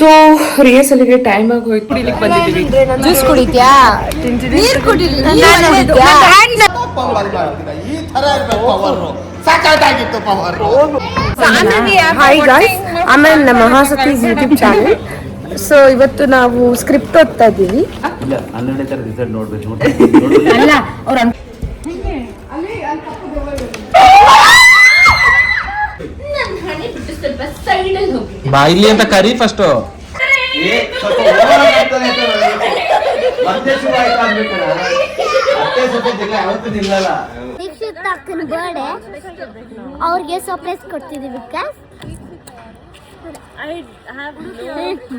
So ರಿಹರ್ಸಲ್ಗೆ time ಆಗಿ ಹೋಯ್ತು. ಕುಡಿಲಿಕ್ಕೆ ಬಂದಿದ್ದೀವಿ. ಜ್ಯೂಸ್ ಕುಡಿದ್ಯಾ? ನೀರು ಕುಡಿದ್ಯಾ? ಹಾಯ್ ಗಾಯ್ಸ್, ಆಮೇಲೆ ನಮ್ಮ ಮಹಾಸತೀಸ್ ಯೂಟ್ಯೂಬ್ ಚಾನಲ್. ಸೊ ಇವತ್ತು ನಾವು ಸ್ಕ್ರಿಪ್ಟ್ ಓದ್ತಾ ಇದ್ದೀವಿ. ಬಾಯಿಲಿ ಅಂತ ಕರಿ ಫಸ್ಟ್. ಅವ್ರಿಗೆ ಸರ್ಪ್ರೈಸ್ ಕೊಡ್ತಿದ್ದೀವಿ.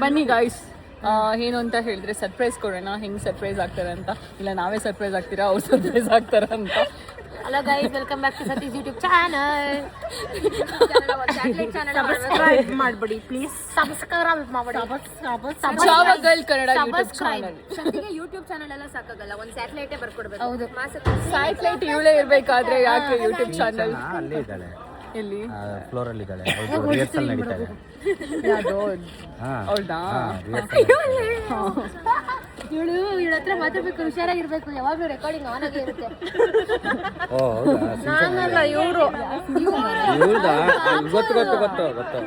ಬನ್ನಿ ಗಾಯ್ಸ್, ಏನು ಅಂತ ಹೇಳಿದ್ರೆ ಸರ್ಪ್ರೈಸ್ ಕೊಡೋಣ. ಹೆಂಗ್ ಸರ್ಪ್ರೈಸ್ ಆಗ್ತಾರೆ ಅಂತ, ಇಲ್ಲ ನಾವೇ ಸರ್ಪ್ರೈಸ್ ಆಗ್ತೀರಾ ಅವ್ರು ಸರ್ಪ್ರೈಸ್ ಆಗ್ತಾರ ಅಂತ. Hello guys, welcome back to Satish YouTube channel. Subscribe ಮಾಡ್ಬಿಡಿ ಪ್ಲೀಸ್. ಸಬ್ಸ್ಕ್ರೈಬ್ ಮಾಡ್ಬಿಡಿ. Javagal Kannada YouTube channel. ಸದ್ಯಕ್ಕೆ ಯೂಟ್ಯೂಬ್ ಚಾನಲ್ ಎಲ್ಲ ಸಾಕಾಗಲ್ಲ, ಒಂದು ಸ್ಯಾಟಲೈಟೇ ಬರ್ಕೊಡ್ಬೇಕು. ಹೌದು, ಸ್ಯಾಟಲೈಟ್ ಇವಳೇ ಇರ್ಬೇಕಾದ್ರೆ ಯಾಕೆ ಯೂಟ್ಯೂಬ್ ಚಾನಲ್? ಅಲ್ಲೇ ಇದ್ದಾಳೆ, ಎಲ್ಲಿ? ಫ್ಲೋರ್ ಅಲ್ಲಿ ಇದ್ದಾಳೆ. ರಿಹರ್ಸಲ್ ನಡೀತಾ ಇದೆ. ಹೌದಾ? ಇವಳು ಹತ್ರ ಮಾತಾಡ್ಬೇಕು, ಹುಷಾರಾಗಿರ್ಬೇಕು. ಯಾವಾಗಲೂ ರೆಕಾರ್ಡಿಂಗ್ ಆನ್ ಆಗೇ ಇರುತ್ತೆ. ನಾನಲ್ಲ, ಇವರು. ಗೊತ್ತು.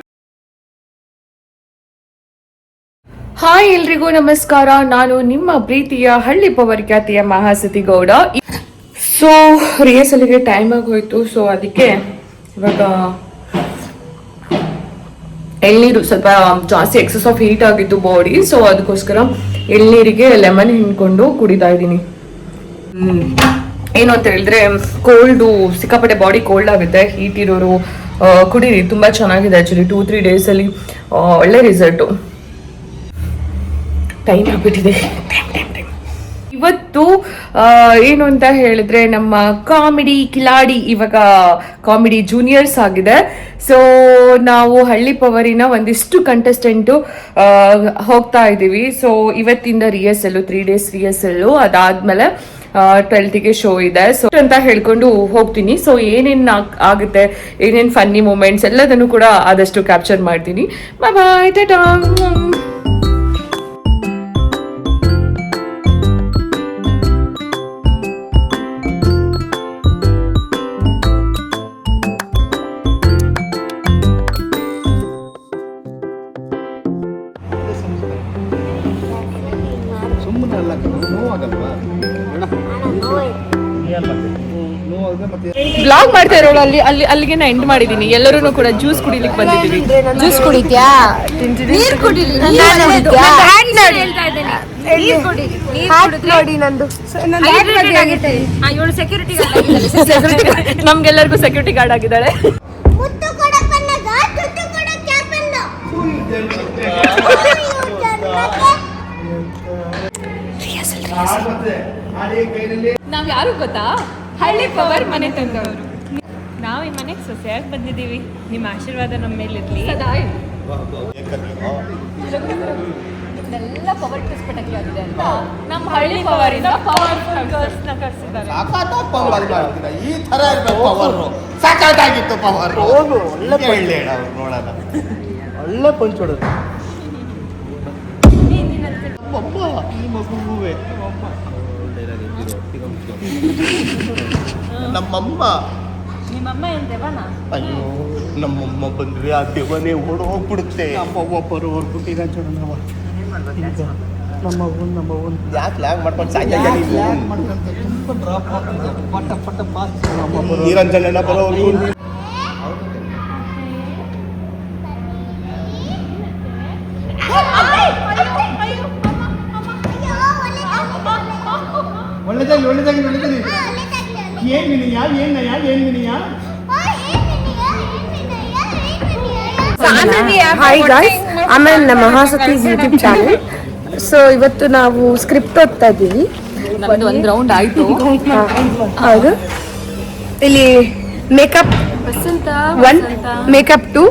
ಹಾಯ್ ಎಲ್ರಿಗೂ ನಮಸ್ಕಾರ. ನಾನು ನಿಮ್ಮ ಪ್ರೀತಿಯ ಹಳ್ಳಿ ಪವರ್ ಖ್ಯಾತಿಯ ಮಹಾಸತಿ ಗೌಡ. ಸೊ ರಿಹರ್ಸಲ್ಗೆ ಟೈಮ್ ಆಗಿ ಹೋಯ್ತು. ಸೊ ಅದಕ್ಕೆ ಇವಾಗ ಎಳ್ನೀರು, ಸ್ವಲ್ಪ ಜಾಸ್ತಿ ಎಕ್ಸಸ್ ಆಫ್ ಹೀಟ್ ಆಗಿತ್ತು ಬಾಡಿ. ಸೊ ಅದಕ್ಕೋಸ್ಕರ ಎಳ್ನೀರಿಗೆ ಲೆಮನ್ ಹಿಂಡ್ಕೊಂಡು ಕುಡಿತಾ ಇದ್ದೀನಿ. ಏನು ಅಂತ ಹೇಳಿದ್ರೆ ಕೋಲ್ಡು, ಸಿಕ್ಕಾಪಟ್ಟೆ ಬಾಡಿ ಕೋಲ್ಡ್ ಆಗುತ್ತೆ. ಹೀಟ್ ಇರೋರು ಕುಡೀರಿ, ತುಂಬಾ ಚೆನ್ನಾಗಿದೆ ಆಕ್ಚುಲಿ. 2-3 ಡೇಸ್ ಅಲ್ಲಿ ಒಳ್ಳೆ ರಿಸಲ್ಟು. ಟೈಮ್ ಆಗ್ಬಿಟ್ಟಿದೆ. ಇವತ್ತು ಏನು ಅಂತ ಹೇಳಿದ್ರೆ ನಮ್ಮ ಕಾಮಿಡಿ ಕಿಲಾಡಿ ಇವಾಗ ಕಾಮಿಡಿ ಜೂನಿಯರ್ಸ್ ಆಗಿದೆ. ಸೊ ನಾವು ಹಳ್ಳಿ ಪವರಿನ ಒಂದಿಷ್ಟು ಕಂಟೆಸ್ಟೆಂಟು ಹೋಗ್ತಾ ಇದ್ದೀವಿ. ಸೊ ಇವತ್ತಿಂದ ರಿಹರ್ಸಲ್ಲು, 3 ಡೇಸ್ ರಿಹರ್ಸಲ್ಲು. ಅದಾದ್ಮೇಲೆ 12ಗೆ ಶೋ ಇದೆ. ಸೊ ಅಂತ ಹೇಳ್ಕೊಂಡು ಹೋಗ್ತೀನಿ. ಸೊ ಏನೇನ್ ಆಗುತ್ತೆ, ಏನೇನ್ ಫನ್ನಿ ಮೂಮೆಂಟ್ಸ್ ಎಲ್ಲದನ್ನು ಕೂಡ ಆದಷ್ಟು ಕ್ಯಾಪ್ಚರ್ ಮಾಡ್ತೀನಿ. ಬಾಯ್ ಬಾಯ್, ಟಾಟಾ. ಬ್ಲಾಗ್ ಮಾಡ್ತಾ ಇರೋಳು ಅಲ್ಲಿಗೆ ನಾ ಎಂಡ್ ಮಾಡಿದೀನಿ. ಎಲ್ಲರೂ ಕೂಡ ಜ್ಯೂಸ್ ಕುಡಿಲಿಕ್ಕೆ ಬಂದಿದ್ದೀವಿ. ಜ್ಯೂಸ್ ಕುಡಿದ್ಯಾ? ನೀರು ನೋಡಿ ನಂದು. ನಮ್ಗೆಲ್ಲರಿಗೂ ಸೆಕ್ಯೂರಿಟಿ ಗಾರ್ಡ್ ಆಗಿದ್ದಾಳೆ. ನಾವ್ ಯಾರು ಗೊತ್ತಾ? ಹಳ್ಳಿ ಪವರ್ ಮನೆ ತಂದವರು. ನಾವು ಈ ಮನೆಗೆ ಸೊಸೆಯಾಗಿ ಬಂದಿದ್ದೀವಿ. ನಿಮ್ಮ ಆಶೀರ್ವಾದ ನಮ್ಮ ಮೇಲಿರ್ಲಿ. ಎಲ್ಲ ಪವರ್ ಟಿಸ್ಪೆಟಾಗಿ ಆಗಿದೆ ಅಂತ ನಮ್ಮ ಹಳ್ಳಿ ಪವರ್ ಇಂದ ಪವರ್ ಗರ್ಲ್ಸ್ನ ಕರ್ಸಿದ್ದಾರೆ. ಈ ತರ ಇರ್ಬೇಕು ಪವರ್. ಸಾಕಾಗಿತ್ತು ಪವರ್. ಒಳ್ಳೆ ಪಂಚ್ ಹೊಡೆದು ನಮ್ಮಮ್ಮ. ನಿಮ್ಮಮ್ಮ ಏನ್ ದೇವನ? ಅಯ್ಯೋ, ನಮ್ಮಮ್ಮ ಬಂದ್ರೆ ಆ ದೇವನೇ ಓಡೋಗ್ಬಿಡುತ್ತೆ. ನಮ್ಮವ್ವ ಬರೋವರೆಗೂ ನಿರಂಜನವ ನಮ್ಮ ಯಾಕೆ ಲ್ಯಾಗ್ ಮಾಡ್ಕೊಂಡು ಸಾಯ್ತಾ ತುಂಬ ಡ್ರಾಪ್ ಆಗ್ತದೆ. ಪಟ ಪಾಸ್ ನಿರಂಜನ ಬರೋವರೆಗೂ. ಒಳ್ಳೆದಾಗಿ ಏನ್ ವಿನಯ, ಏನ್ ವಿನಯ. ಹಾಯ್ ಗಾಯ್ಸ್, ಆಮೇಲೆ ನಮ್ಮ ಮಹಾಸತೀಸ್ ಯೂಟ್ಯೂಬ್ ಚಾನಲ್. ಸೊ ಇವತ್ತು ನಾವು ಸ್ಕ್ರಿಪ್ಟ್ ಓದ್ತಾ ಇದ್ದೀವಿ. ಒಂದು ರೌಂಡ್ ಆಯ್ತು. ಹೌದು, ಇಲ್ಲಿ ಮೇಕಪ್ 1, ಮೇಕಪ್ 2.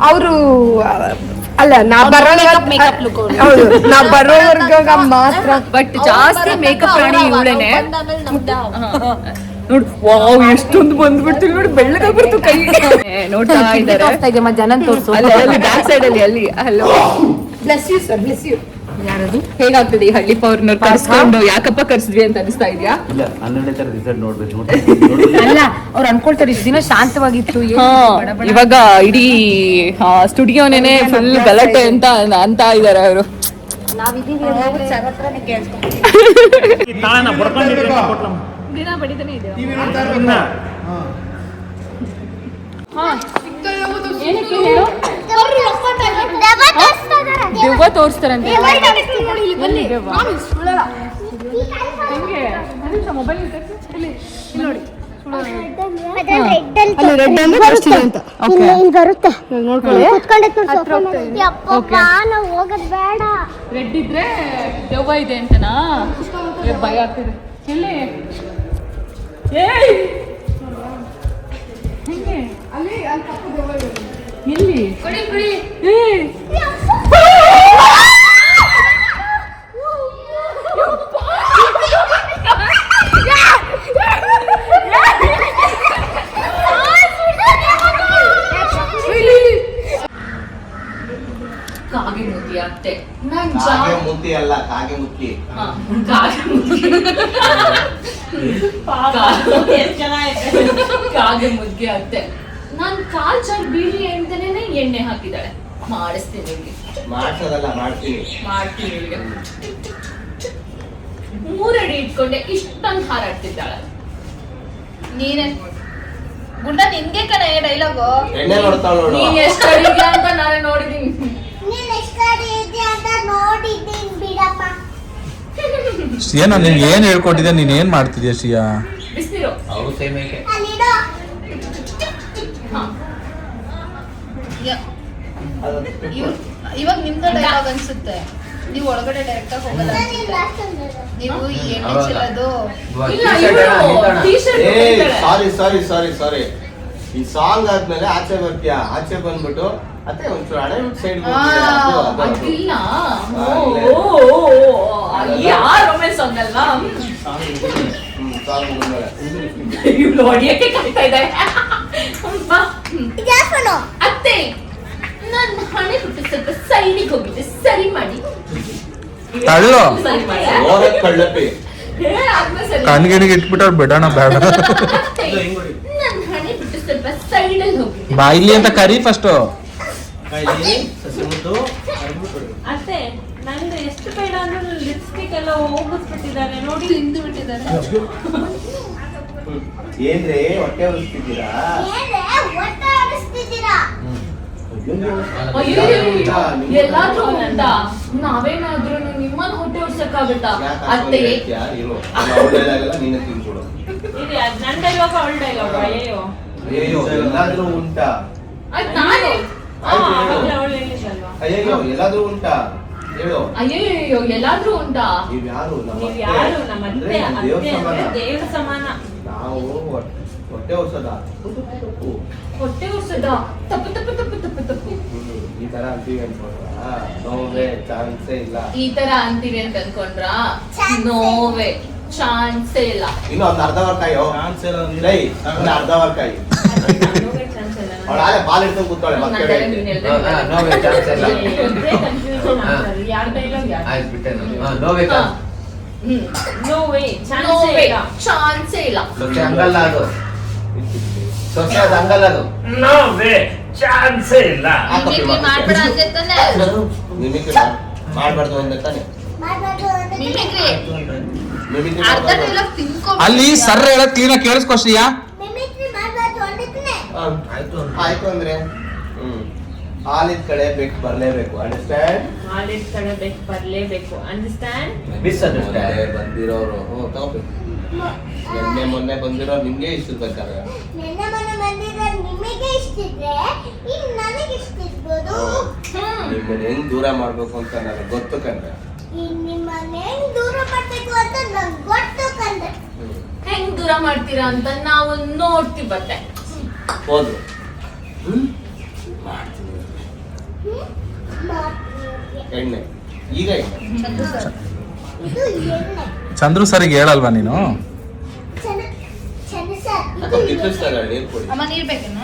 ಅವರು ಅಲ್ಲ, ನಾ ಬರೋವರ್ಗ ಮಾತ್ರ. ಬಟ್ ಜಾಸ್ತಿ ಮೇಕಪ್ ರಾಣಿ ಇವಳೇನೆ. ನೋಡು, ವಾವ್ ಎಷ್ಟೊಂದು ಬಂದ್ಬಿಡ್ತೀವಿ ನೋಡಿ, ಬೆಳ್ಳಗಾಗ್ಬಿಡ್ತು ಕೈ. ನೋಡ್ತಾ ಇದ್ದಾರೆ. ಜನ ತೋರಿಸು ಅಲ್ಲಿ ಬ್ಯಾಕ್ ಸೈಡ್ ಅಲ್ಲಿ. ಅಲ್ಲಿ hello bless you sir, bless you. ಯಾರದು ಹೇಗಾಗ್ತದೆ ಈ ಹಳ್ಳಿ ಪವರ್ನವ್ರು ಕರ್ಸ್ಕೊಂಡು ಯಾಕಪ್ಪ ಕರ್ಸಿದ್ವಿ ಅಂತ ಅನಿಸ್ತಾ ಇದೆಯಾ? ಇಲ್ಲ 12ನೇ ತರ ರಿಸಲ್ಟ್ ನೋಡ್ಬೇಕು. ಅಲ್ಲ ಅವ್ರು ಅನ್ಕೊಳ್ತಾರೆ ಇಷ್ಟು ದಿನ ಶಾಂತವಾಗಿತ್ತು ಇವಾಗ ಇಡೀ ಸ್ಟುಡಿಯೋನೇನೆ ಫುಲ್ ಗಲಾಟೆ ಅಂತ ಇದಾರೆ ಅವರು. ದಿನ ಬಡಿತಾನೆ ಇದೆ. ಏನಕ್ಕೆ ಹೇಳು? ದೆವ್ವ ತೋರಿಸ್ತಾರಂತೆ. ಮೊಬೈಲ್ ಬರುತ್ತೆ ಹೋಗೋದ್ ಬೇಡ. ರೆಡ್ ಇದ್ರೆ ದೆವ್ವ ಇದೆ ಅಂತನಾ? ಭಯ ಆಗ್ತಿದೆ. ಎಲ್ಲಿ ಎಲ್ಲಿ ಕಾಗೆ ಮುದ್ದಿ ಅತ್ತೆ. ಕಾಗೆ ಮುದ್ದಿ ಅಲ್ಲ, ಕಾಗೆ ಮುದ್ದಿ. ಕಾಗೆ ಮುದ್ದೆ ಅತ್ತೆ. ನಾನ್ ಕಾಲ್ ಚಾರ್ ಬೀಳಿ ಅಂತಾನೆ ಎಣ್ಣೆ ಹಾಕಿದಾಳೆ. ಮಾಡಿಸ್ತೀನಿ ನಿಮ್ಗೆ. ಮಾಡ್ಸೋದಲ್ಲ, ಮಾಡ್ತೀನಿ. ಈಗ 3 ಅಡಿ ಇಟ್ಕೊಂಡೆ ಇಷ್ಟೊಂದು ಹಾರಾಡ್ತಿದ್ದಾಳೆ. ನೀನೆ ಗುಂಡ ನಿನ್ಗೆ ಕಣೆ ಡೈಲಾಗು. ಎಣ್ಣೆ ನೋಡ್ತಾಳ ನೋಡು. ನೀನ್ ಎಷ್ಟು ಅಡಿಗೆ ಅಂತ ನಾನೇ ನೋಡಿದೀನಿ. ಶ್ರೀಯಾ ನಿನ್ಗೆ ಏನ್ ಹೇಳ್ಕೊಟ್ಟಿದ್ದೆ, ನೀನ್ ಏನ್ ಮಾಡ್ತಿದ್ಯಾ ಶ್ರೀಯಾ? ಬಿಸ್ನೀರು ಅವರು ಸೇಮೇಕೆ. ಇವಾಗ ನಿಮ್ದು ಡೈಲಾಗ್ ಅನ್ಸುತ್ತೆ. ನೀವು ಒಳಗಡೆ ಡೈರೆಕ್ಟ್ ಆಗಿ ಹೋಗಲ್ಲ ಅನ್ಸುತ್ತೆ. ನೀವು ಈ ಎಣ್ಣೆ ಚೆಲ್ಲೋದು ಇಲ್ಲ, ಇವ್ಳು t-shirt ಸಾರಿ ಸಾರಿ ಈ ಸಾಂಗ್ ಆದ್ಮೇಲೆ ಆಚೆ ಬರ್ತೀಯಾ, ಆಚೆ ಬಂದ್ಬಿಟ್ಟು ಅತ್ತೆ ಒಂಚೂರು ಹಳೆ ಸೈಡ್ ಅದಿಲ್ಲ. ಯಾರ ರೊಮ್ಯಾನ್ಸ್ ಸಾಂಗ್ ಅಲ್ವಾ? ಇವ್ಳು ಹೊಡಿಯಕ್ಕೆ ಕಾಯ್ತಾ ಇದ್ದಾರೆ. ಅತ್ತೆ ನನ್ನ ಹಣೆ ಬಿಟ್ಟು ಸ್ವಲ್ಪ ಸೈಡಿಗೆ ಹೋಗಿದೆ, ಸರಿ ಮಾಡಿ. ತಳ್ಳು. ಸರಿ ಮಾಡಿ. ಕಳ್ಳಪ್ಪಿ ಕಣ್ಗಿಣಿಗೆ ಇಟ್ಬಿಟ್ಟವ್ರು ಬಿಡೋಣ ಬೇಡ. ಅತ್ತೆ, ನನ್ನ ಹಣೆ ಬಿಟ್ಟು ಸ್ವಲ್ಪ ಸೈಡಲ್ಲಿ ಹೋಗಿದೆ. ಬಾಯಿಲಿ ಅಂತ ಕರಿ ಫಸ್ಟ್. ಅತ್ತೆ ನಂದು ಎಷ್ಟು ಬೇಡ ಅಂದ್ರೆ ಲಿಪ್ಸ್ಟಿಕ್ ಎಲ್ಲ ಹೋಗಿಸ್ಬಿಟ್ಟಿದ್ದಾರೆ ನೋಡಿ, ತಿಂದು ಬಿಟ್ಟಿದ್ದಾರೆ. ಏನ್ರಿ ಹೊಟ್ಟೆ ಉಳಿಸ್ತಿದ್ದೀರಾ? ಎಲ್ಲಾದ್ರೂ ಉಂಟಾ? ನಾವೇನಾದ್ರೂ ನಿಮ್ಮನ್ನ ಹೊಟ್ಟೆ ಉಡ್ಸಕ್ಕಾಗತ್ತಾ? ಅತ್ತೆ ನೀನೆ ತಿನ್ಕೊಡು. ಇದು ನನ್ನ ಡೈಲಾಗ್ ಅವಳ ಡೈಲಾಗ್. ಅಯ್ಯೋ ಅಯ್ಯೋ ಎಲ್ಲಾದ್ರೂ ಉಂಟಾ? ಆಯ್ತು ನಾನೇ ಅವಳು ಹೇಳಿದಲ್ವಾ? ಅಯ್ಯೋ ಎಲ್ಲಾದ್ರೂ ಉಂಟಾ ಹೇಳು. ಅಯ್ಯೋ ಎಲ್ಲಾದ್ರೂ ಉಂಟಾ? ನೀವ್ ಯಾರು? ನೀವ್ ಯಾರು? ನಮ್ಮ ಅತ್ತೆ. ಅತ್ತೆ ಅಂದ್ರೆ ದೇವ್ರ ಸಮಾನ. ನಾವು ಹೊಟ್ಟೆ ಉಡ್ಸೋದ? ಹೊಟ್ಟೆ ಉಡ್ಸದ? ತಪ್ಪು ತಪ್ಪು ತಪ್ಪು ತಪ್ಪು ತಪ್ಪು. ಈ ತರ ಅಂತೀವಿ ಅನ್ಕೊಂಡ್ರ? ನೋವೇ ಚಾನ್ಸೇ ಇಲ್ಲ. ಈ ತರ ಅಂತೀವಿ ಅಂತ ಅನ್ಕೊಂಡ್ರ? ನೋವೇ ಚಾನ್ಸೇ ಇಲ್ಲ. ಇನ್ನು ಒಂದು ಅರ್ಧ ವಾರ ಕಾಯೋ. ಅರ್ಧ ವಾರ ಕಾಯಿ. ಅವಳ ಆಲೆ ಬಾಲ್ ಹಿಡ್ಕೊಂಡು ಕೂತಾಳೆ ಮಕ್ಕಳೇ. ಯಾರ ಡೈಲಾಗ್ ಚಾನ್ಸೇ ಇಲ್ಲ. ಹಂಗಲ್ಲ ಅದು, ಸೊಸೆ ಅದು ಹಂಗಲ್ಲ ಅದು. ಮಾಡ್ಬೇಡ ಅಂತೆ ತಾನೆ. ಮಿಮಿಕ್ರಿ ಮಾಡ್ಬಾರ್ದು ಅಂದ ತಾನೆ. ಮಿಮಿಕ್ರಿ ಮಿಮಿಕ್ರಿ ಅರ್ಧ ಡೈಲಾಗ್ ತಿನ್ಕೊ. ಅಲ್ಲಿ ಸರ್ರ ಹೇಳಕ್ ಕ್ಲೀನ್ ಆಗಿ ಕೇಳಿಸ್ಕೊ ಶ್ರೀಯಾ. ಆಯ್ತು ಅಂದ್ರೆ ಹಾಲಿದ ಕಡೆ ಬೇಕು ಬರ್ಲೇಬೇಕು. ಅಂಡರ್ಸ್ಟ್ಯಾಂಡ್? ಹಾಲಿನ ಕಡೆ ಬೇಕು ಬರ್ಲೇಬೇಕು. ಅಂಡರ್ಸ್ಟ್ಯಾಂಡ್? ಮಿಸ್ಅಂಡರ್ಸ್ಟ್ಯಾಂಡ್. ಬಂದಿರೋರು ತಗೋಬೇಕು. ಮೊನ್ನೆ ಬಂದಿರೋ ನಿಮ್ಗೆ ಇಷ್ಟ ಬೇಕಾದ್ರೆ ನಿಮ್ಮನ್ನ ಹೆಂಗ್ ದೂರ ಮಾಡ್ಬೇಕು ಅಂತ ನನಗೆ ಗೊತ್ತು ಕಂಡ್ರೆ. ಹೆಂಗ್ ದೂರ ಮಾಡ್ತೀರಾ ಅಂತ ನಾವು ನೋಡ್ತೀವಿ. ಬಟ್ಟೆ ಹೋದ್ರು ಎಣ್ಣೆ ಈಗ ಚಂದ್ರು ಸರಿಗೆ ಹೇಳಲ್ವಾ ನೀನು? ಅಮ್ಮ ನೀರ್ ಬೇಕೇನ?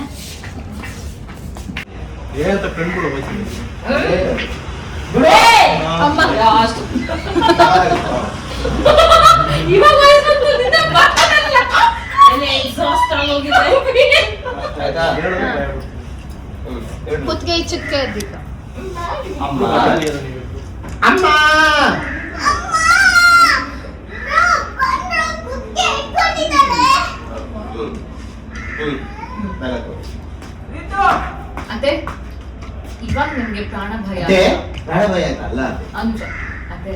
ಏನಂತ ಫ್ರೆಂಡ್ ಕೂಡ ಅಮ್ಮ ಲಾಸ್ಟ್ ಇವಾಗ ಎಕ್ಸಾಸ್ಟ್ ಆಗೋಗಿದೆ. ಆಯ್ತಾ? ಕುತ್ತಿಗೆ ಚಿಕ್ಕ ಇದ್ದೀಗ ಅಮ್ಮ ಅಮ್ಮ ಅದೇ ಇವಾಗ ನಿಮ್ಗೆ ಪ್ರಾಣ ಭಯ ಪ್ರಾಣ ಭಯ ಆಯ್ತಾ ಅಲ್ಲ ಅಂದ್ರ ಅದೇ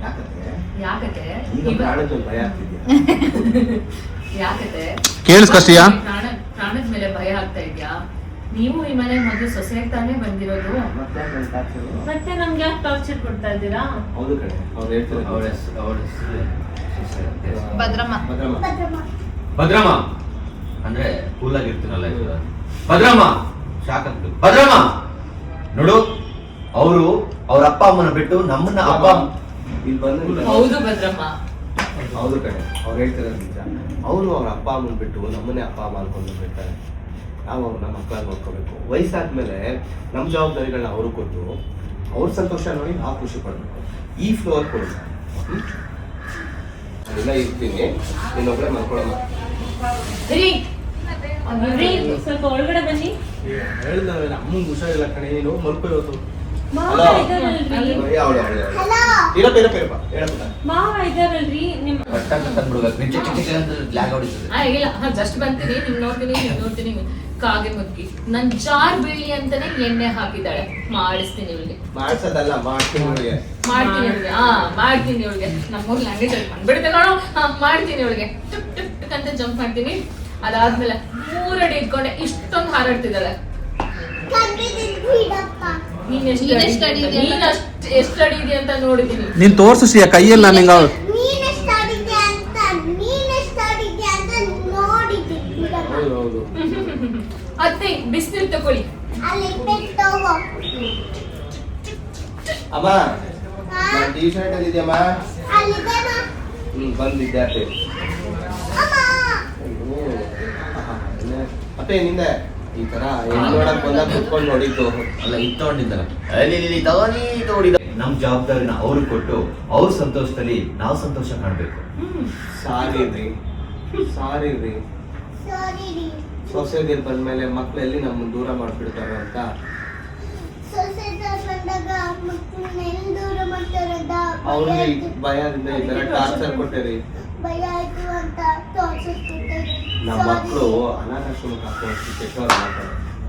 ಯಾಕಂದ್ರೆ ಯಾಕತೆ ಈಗ ಪ್ರಾಣದ ಭಯ ಆಗ್ತಿದ್ಯಾ ಯಾಕತೆ ಕೇಳಿಸ್ಕಷ್ಟಿಯಾ? ಪ್ರಾಣದ ಮೇಲೆ ಭಯ ಆಗ್ತಾ ಇದ್ಯಾ? ನೀವು ಈ ಮನೆ ಮೊದಲು ಸೊಸೆಯಾಗಿ ತಾನೇ ಬಂದಿರೋದು. ಮತ್ತೆ ನಮ್ಗೆ ಯಾಕೆ ಟಾರ್ಚರ್ ಕೊಡ್ತಾ ಇದ್ದೀರಾ? ಹೌದು ಕಡೆ ಅವ್ರು ಹೇಳ್ತಾರೆ ಭದ್ರಮ್ಮ ಭದ್ರಮ್ಮ ಅಂದ್ರೆ ಕೂಲಾಗಿ ಇರ್ತೀನಲ್ಲ ಭದ್ರಮ್ಮ ಶಾಕ್ ಅಂತ ಭದ್ರಮ್ಮ ನೋಡು ಅವರು ಅವ್ರ ಅಪ್ಪ ಅಮ್ಮನ ಬಿಟ್ಟು ನಮ್ಮನ್ನ ಅಪ್ಪ ಇಲ್ಲಿ ಬಂದು ಹೌದು ಭದ್ರಮ್ಮ. ಹೌದು ಕಡೆ ಅವ್ರು ಹೇಳ್ತಾರೆ ನಿಜ. ಅವರು ಅವ್ರ ಅಪ್ಪ ಅಮ್ಮನ ಬಿಟ್ಟು ನಮ್ಮನ್ನೇ ಅಪ್ಪ ಅಮ್ಮ ಅನ್ಕೊಂಡು ಬಿಡ್ತಾರೆ. ನಾವು ಅವ್ರನ್ನ ಮಕ್ಕಳಾಗಿ ನೋಡ್ಕೋಬೇಕು. ವಯಸ್ಸಾದ್ಮೇಲೆ ನಮ್ಮ ಜವಾಬ್ದಾರಿಗಳನ್ನ ಅವರು ಕೊಟ್ಟು ಅವ್ರ ಸಂತೋಷ ನೋಡಿ ನಾವು ಖುಷಿ ಪಡ್ಬೇಕು. ಈ ಫ್ಲೋರ್ ಕೊಡು ಎಲ್ಲ ಇರ್ತೀನಿ, ಇನ್ನೊಬ್ಬರೇ ಮಲ್ಕೊಳ್ಳೋಣ. ರೀ, ಸ್ವಲ್ಪ ಒಳಗಡೆ ಬನ್ನಿ. ಹೇಳಿದ್ರೆ ಅಮ್ಮಂಗೆ ಹುಷಾರಿಲ್ಲ ಕಣೆ, ನೀನು ಮಲ್ಕೋ ಇವತ್ತು. ಮಾವ ಇದಾರಲ್ರಿ, ಮಾವ ಇದಾರಲ್ರಿ ನಿಮ್ ಇಲ್ಲ ಜಸ್ಟ್ ಬಂತೀನಿ, ನಿಮ್ ನೋಡ್ತೀನಿ ಕಾಗೆ ಮುಗ್ಗಿ ನನ್ ಜಾರ್ ಬೀಳಿ ಅಂತಾನೆ ಎಣ್ಣೆ ಹಾಕಿದ್ದಾಳೆ. ಮಾಡಿಸ್ತೀನಿ ಇವಳಿಗೆ. ಮಾಡ್ಸೋದಲ್ಲ, ಮಾಡ್ತೀನಿ ಇವಳಿಗೆ. ಮಾಡ್ತೀನಿ ಇವಳಿಗೆ. ನಮ್ಮೂರ್ ಲ್ಯಾಂಗ್ವೇಜ್ ಅಲ್ಲಿ ಬಂದ್ಬಿಡುತ್ತೆ ನೋಡು. ಮಾಡ್ತೀನಿ ಇವಳಿಗೆ. ಟುಕ್ ಟುಕ್ ಟುಕ್ ಅಂತ ಜಂಪ್ ಮಾಡ್ತೀನಿ. ಅದಾದ್ಮೇಲೆ 3 ಅಡಿ ಇಟ್ಕೊಂಡೆ ಇಷ್ಟೊಂದು ಹಾರಾಡ್ತಿದ್ದಾಳೆ. ನೀನ್ ಎಷ್ಟು ಅಡಿ ಇದೆಯಾ ಅಂತ ನೋಡಿದೀನಿ. ನೀನ್ ತೋರ್ಸು ಶ್ರೀಯ ಕೈಯಲ್ಲಿ ನನಗೆ ಹೌದು ಅತ್ತೆ ಬಿಸಿನೀರು ತಕೊಳ್ಳಿ. ಅಮ್ಮ ಟೀ ಶರ್ಟ್ ಅಲ್ಲಿ ಇದೆಯಮ್ಮ? ಬಂದಿದ್ದೆ ಅತ್ತೆ. ಅತ್ತೆ ನಿಂದೆ ಈ ತರ ನೋಡಕ್ ಬಂದಾಗ ಕುತ್ಕೊಂಡು ನೋಡಿದ್ದು ಅಲ್ಲ ಇದು ತಗೊಂಡಿದ್ದಲ್ಲ ತಗೊಂಡಿದ್ದ ನಮ್ ಜವಾಬ್ದಾರಿನ ಅವ್ರಿಗೆ ಕೊಟ್ಟು ಅವ್ರ ಸಂತೋಷದಲ್ಲಿ ನಾವು ಸಂತೋಷ ಕಾಣ್ಬೇಕು. ಸಾರಿ ರೀ ಸೊಸೈಟಿಗೆ ಬಂದ್ಮೇಲೆ ಮಕ್ಕಳೆಲ್ಲಿ ನಮ್ಮನ್ನ ದೂರ ಮಾಡ್ಬಿಡ್ತಾರೆ ಅಂತ ಅವ್ರಿಗೆ ಭಯದಿಂದ ಈ ತರ ಟಾರ್ಚರ್ ಕೊಟ್ಟೇರಿ. ನಮ್ಮ ಮಕ್ಕಳು ಅನಾಥಾಶ್ರಮಕ್ಕೆ ಹಾಕುವಷ್ಟು ಕೆಟ್ಟವ್ರು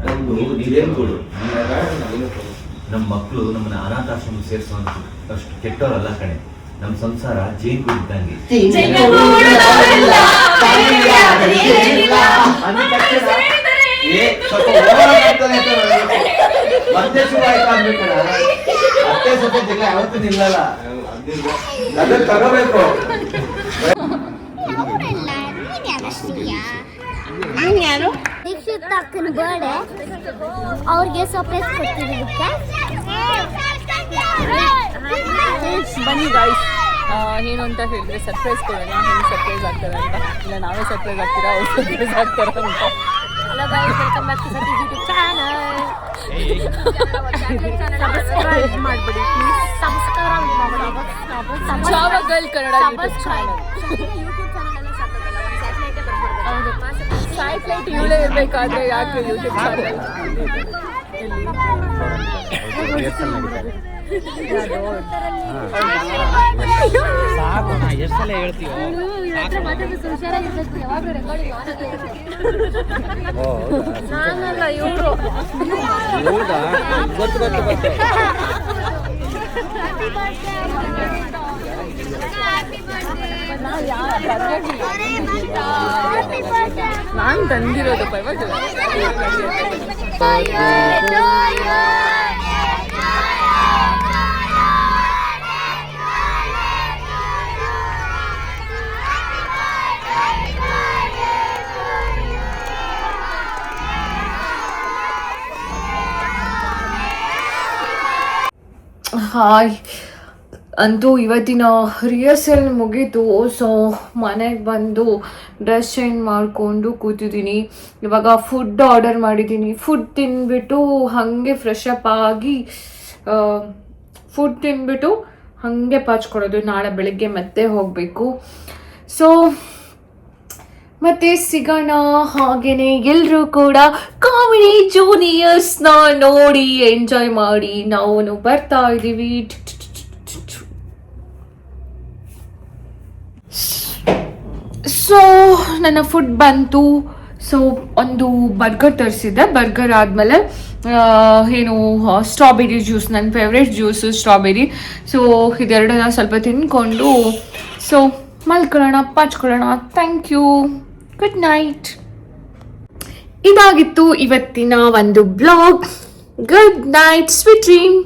ನಮ್ದು ಇದೇನು ಕೊಡು. ನಮ್ಮ ಮಕ್ಕಳು ನಮ್ಮನ್ನ ಅನಾಥಾಶ್ರಮ ಸೇರಿಸುವಂತ ಅಷ್ಟು ಕೆಟ್ಟವರಲ್ಲ ಕಣೆ. ನಮ್ಮ ಸಂಸಾರ ಜೈನ್ ಇದ್ದಂಗೆ. ಮತ್ತೆ ಶುರು ಆಯ್ತು ಅನ್ಬೇಕಣ. ಅತ್ತೆ ಸೊಪ್ಪೆ ಜಗಳ ಯಾವತ್ತೂ ನಿಲ್ಲಲ್ಲ. ಅದನ್ನ ತಗೋಬೇಕು. ದೀಕ್ಷಿತ್ ಅಕ್ಕನ ಬರ್ಡೇ ಅವ್ರಿಗೆ ಸರ್ಪ್ರೈಸ್ ಕೊಡ್ತೀವಿ. ಬನ್ನಿ ಗಾಯ್ಸ್, ಏನು ಅಂತ ಹೇಳಿದ್ರೆ ಸರ್ಪ್ರೈಸ್ ಕೊಡೋಣ. ಹೆಂಗೆ ಸರ್ಪ್ರೈಸ್ ಆಗ್ತಾರೆ ಅಂತ, ಇಲ್ಲ ನಾವೇ ಸರ್ಪ್ರೈಸ್ ಆಗ್ತೀರಾ ಅವ್ರು ಸರ್ಪ್ರೈಸ್ ಆಗ್ತಾರೆ ಅಂತ. Hello guys, welcome back to Satish YouTube channel. Subscribe ಮಾಡ್ಬಿಡಿ ಪ್ಲೀಸ್. ಸಬ್ಸ್ಕ್ರೈಬ್ ಮಾಡಿ. Javagal Kannada YouTube channel. YouTube channel ಎಲ್ಲ ಸಾಕಾಗಲ್ಲ, ಒಂದು ಸ್ಯಾಟಲೈಟ್ ಬರ್ಬೋದು. ಸ್ಯಾಟಲೈಟ್ ಇವಳೇ ಇರಬೇಕಾದ್ರೆ ಯಾಕೆ ಯೂಟ್ಯೂಬ್ ಚಾನಲ್? ಎಷ್ಟು ಸಲ ಹೇಳ್ತೀವಿ ನಾನಲ್ಲ ಇವರು. ಗೊತ್ತು ನಾನು ತಂದಿರೋದು ಪರವಾಗಿಲ್ಲ. ಹಾಯ್, ಅಂತೂ ಇವತ್ತಿನ ರಿಹರ್ಸಲ್ ಮುಗೀತು. ಸೊ ಮನೆಗೆ ಬಂದು ಡ್ರೆಸ್ ಚೇಂಜ್ ಮಾಡಿಕೊಂಡು ಕೂತಿದ್ದೀನಿ. ಇವಾಗ ಫುಡ್ ಆರ್ಡರ್ ಮಾಡಿದ್ದೀನಿ. ಫುಡ್ ತಿಂದ್ಬಿಟ್ಟು ಹಾಗೆ ಫ್ರೆಶ್ ಅಪ್ ಆಗಿ ಫುಡ್ ತಿಂದ್ಬಿಟ್ಟು ಹಾಗೆ ಪಾಚ್ಕೊಡೋದು. ನಾಳೆ ಬೆಳಿಗ್ಗೆ ಮತ್ತೆ ಹೋಗಬೇಕು. ಸೊ ಮತ್ತೆ ಸಿಗೋಣ. ಹಾಗೇನೆ ಎಲ್ಲರೂ ಕೂಡ ಕಾಮಿಡಿ ಜೂನಿಯರ್ಸ್ನ ನೋಡಿ ಎಂಜಾಯ್ ಮಾಡಿ. ನಾವು ಬರ್ತಾ ಇದ್ದೀವಿ. ಸೊ ನನ್ನ ಫುಡ್ ಬಂತು. ಸೊ ಒಂದು ಬರ್ಗರ್ ತರಿಸಿದ್ದೆ. ಬರ್ಗರ್ ಆದಮೇಲೆ ಏನು ಸ್ಟ್ರಾಬೆರಿ ಜ್ಯೂಸ್, ನನ್ನ ಫೇವ್ರೆಟ್ ಜ್ಯೂಸು ಸ್ಟ್ರಾಬೆರಿ. ಸೊ ಇದೆರಡನ್ನ ಸ್ವಲ್ಪ ತಿಂದ್ಕೊಂಡು ಸೊ ಮಲ್ಕೊಳ್ಳೋಣ, ಪಾಚ್ಕೊಳ್ಳೋಣ. Thank you, good night. ಇದಾಗಿತ್ತು ಇವತ್ತಿನ ಒಂದು blog. Good night, sweet dream.